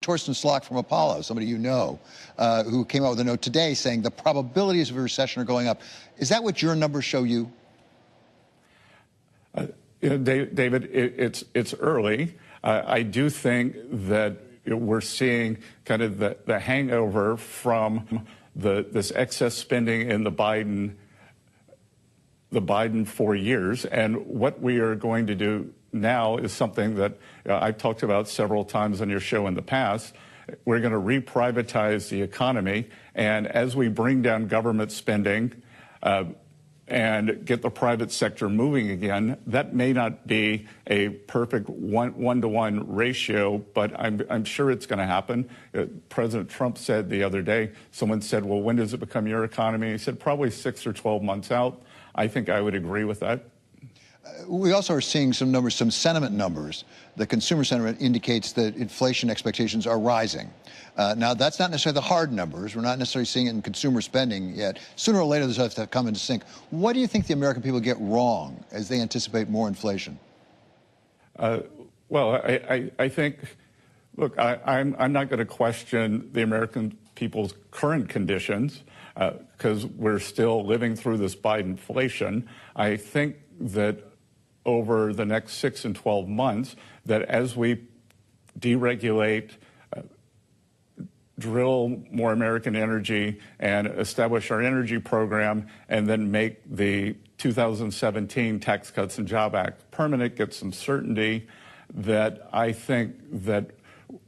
Torsten Slok from Apollo, somebody you know, who came out with a note today saying the probabilities of a recession are going up. Is that what your numbers show you? David, it's early. I do think that we're seeing kind of the hangover from this excess spending in the Biden 4 years, and what we are going to do now is something that I've talked about several times on your show in the past. We're going to reprivatize the economy, and as we bring down government spending and get the private sector moving again, that may not be a perfect one-to-one ratio, but I'm sure it's going to happen. President Trump said the other day, someone said, well, when does it become your economy? He said probably 6 or 12 months out. I think I would agree with that. We also are seeing some numbers, some sentiment numbers. The consumer sentiment indicates that inflation expectations are rising. Now, that's not necessarily the hard numbers. We're not necessarily seeing it in consumer spending yet. Sooner or later, this has to come into sync. What do you think the American people get wrong as they anticipate more inflation? Well, I think, look, I'm not going to question the American people's current conditions because we're still living through this Bidenflation. I think that over the next 6 and 12 months, that as we deregulate, drill more American energy and establish our energy program and then make the 2017 Tax Cuts and Job Act permanent, get some certainty, that I think that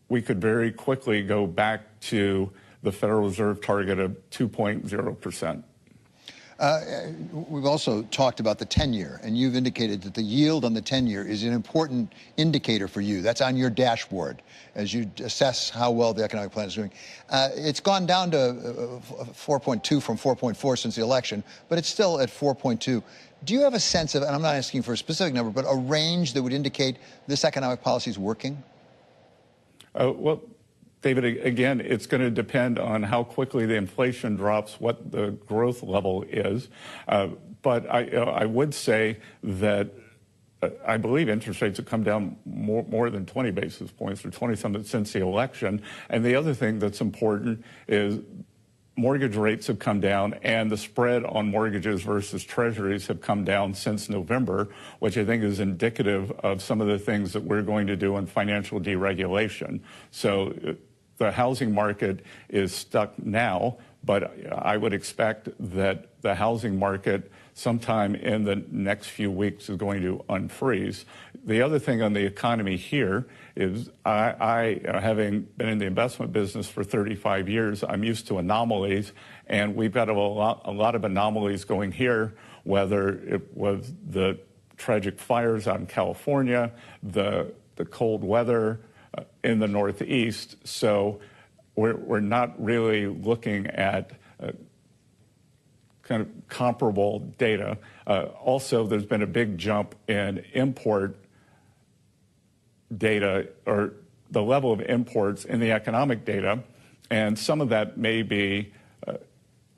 we could very quickly go back to the Federal Reserve target of 2.0%. We've also talked about the 10-year, and you've indicated that the yield on the 10-year is an important indicator for you. That's on your dashboard as you assess how well the economic plan is doing. It's gone down to 4.2 from 4.4 since the election, but it's still at 4.2. Do you have a sense of, and I'm not asking for a specific number, but a range that would indicate this economic policy is working? Well, David, again, it's going to depend on how quickly the inflation drops, what the growth level is. But I would say that I believe interest rates have come down more than 20 basis points or 20-something since the election. And the other thing that's important is mortgage rates have come down and the spread on mortgages versus treasuries have come down since November, which I think is indicative of some of the things that we're going to do in financial deregulation. So the housing market is stuck now, but I would expect that the housing market sometime in the next few weeks is going to unfreeze. The other thing on the economy here is I having been in the investment business for 35 years, I'm used to anomalies, and we've got a lot of anomalies going here, whether it was the tragic fires out in California, the cold weather in the Northeast. So we're not really looking at kind of comparable data. Also, there's been a big jump in import data, or the level of imports in the economic data, and some of that may be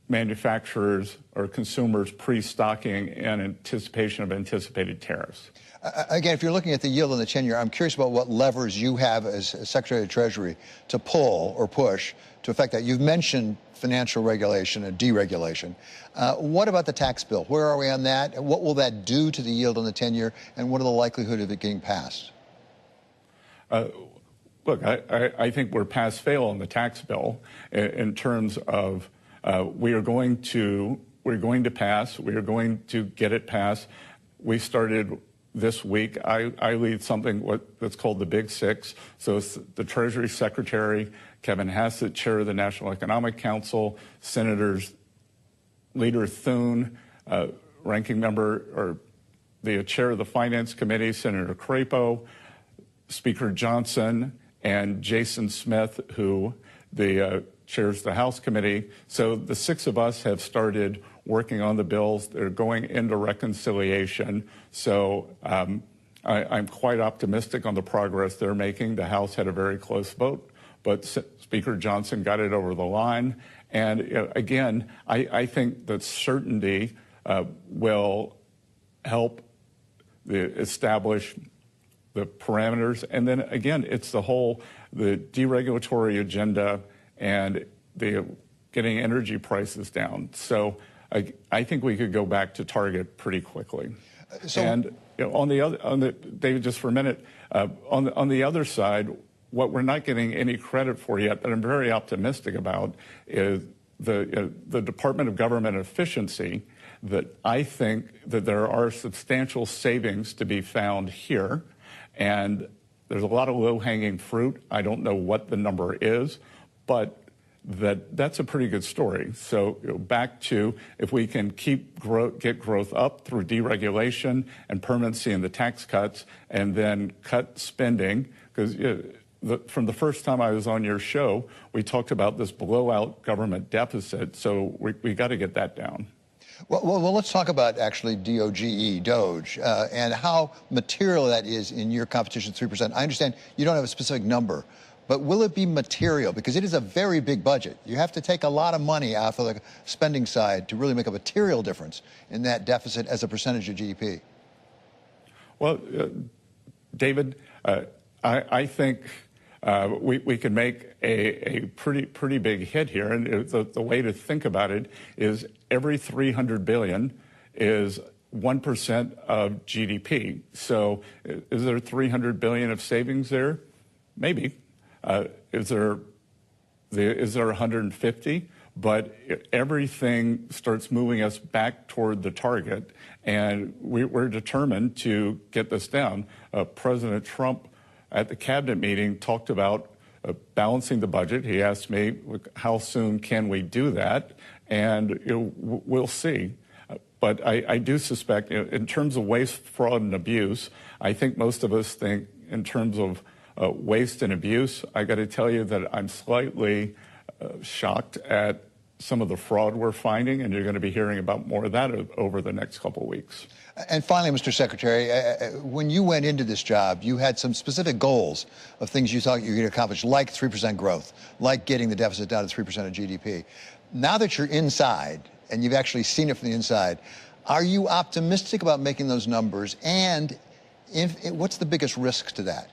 manufacturers or consumers pre-stocking in anticipation of anticipated tariffs. Again, if you're looking at the yield on the 10-year, I'm curious about what levers you have as Secretary of Treasury to pull or push to affect that. You've mentioned financial regulation and deregulation. What about the tax bill? Where are we on that? What will that do to the yield on the 10-year, and what are the likelihood of it getting passed? Look, I think we're pass-fail on the tax bill in terms of we're going to pass. We are going to get it passed. We started this week. I lead something that's called the Big Six. So it's the Treasury Secretary, Kevin Hassett, Chair of the National Economic Council, Senators Leader Thune, Ranking Member or the Chair of the Finance Committee, Senator Crapo, Speaker Johnson, and Jason Smith, who chairs the House Committee. So the six of us have started working on the bills. They're going into reconciliation. So I'm quite optimistic on the progress they're making. The House had a very close vote, but Speaker Johnson got it over the line. And again, I think that certainty will help establish the parameters. And then again, it's the whole the deregulatory agenda and the getting energy prices down. So I think we could go back to target pretty quickly. And on the David, just for a minute, on the other side, what we're not getting any credit for yet, that I'm very optimistic about, is the Department of Government Efficiency. That I think that there are substantial savings to be found here, and there's a lot of low-hanging fruit. I don't know what the number is, but that's a pretty good story. So back to, if we can get growth up through deregulation and permanency in the tax cuts, and then cut spending, because from the first time I was on your show, we talked about this blowout government deficit. So we got to get that down. Well, let's talk about actually DOGE, and how material that is in your competition 3%. I understand you don't have a specific number, but will it be material? Because it is a very big budget. You have to take a lot of money out of the spending side to really make a material difference in that deficit as a percentage of GDP. Well, David, I think we can make a pretty big hit here, and the way to think about it is every $300 billion is 1% of GDP. So, is there $300 billion of savings there? Maybe. Is there 150? But everything starts moving us back toward the target, and we're determined to get this down. President Trump at the cabinet meeting talked about balancing the budget. He asked me, how soon can we do that? And we'll see. But I do suspect, in terms of waste, fraud, and abuse, I think most of us think in terms of waste and abuse. I got to tell you that I'm slightly shocked at some of the fraud we're finding, and you're going to be hearing about more of that over the next couple of weeks. And finally, Mr. Secretary, when you went into this job, you had some specific goals of things you thought you could accomplish, like 3% growth, like getting the deficit down to 3% of GDP. Now that you're inside, and you've actually seen it from the inside, are you optimistic about making those numbers? And what's the biggest risk to that?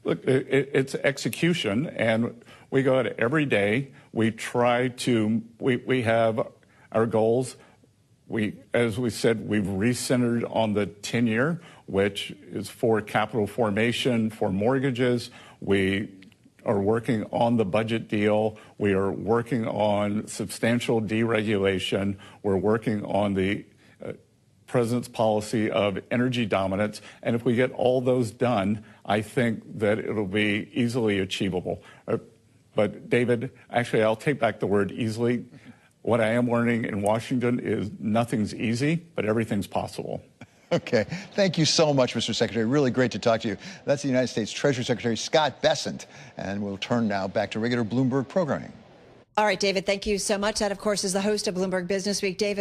Look, it's execution, and we go out every day. We try to, we have our goals. As we said, we've recentered on the 10-year, which is for capital formation, for mortgages. We are working on the budget deal. We are working on substantial deregulation. We're working on the president's policy of energy dominance. And if we get all those done, I think that it'll be easily achievable. But David, actually, I'll take back the word easily. What I am learning in Washington is nothing's easy, but everything's possible. Okay. Thank you so much, Mr. Secretary. Really great to talk to you. That's the United States Treasury Secretary Scott Bessent. And we'll turn now back to regular Bloomberg programming. All right, David, thank you so much. That, of course, is the host of Bloomberg Business Week. David.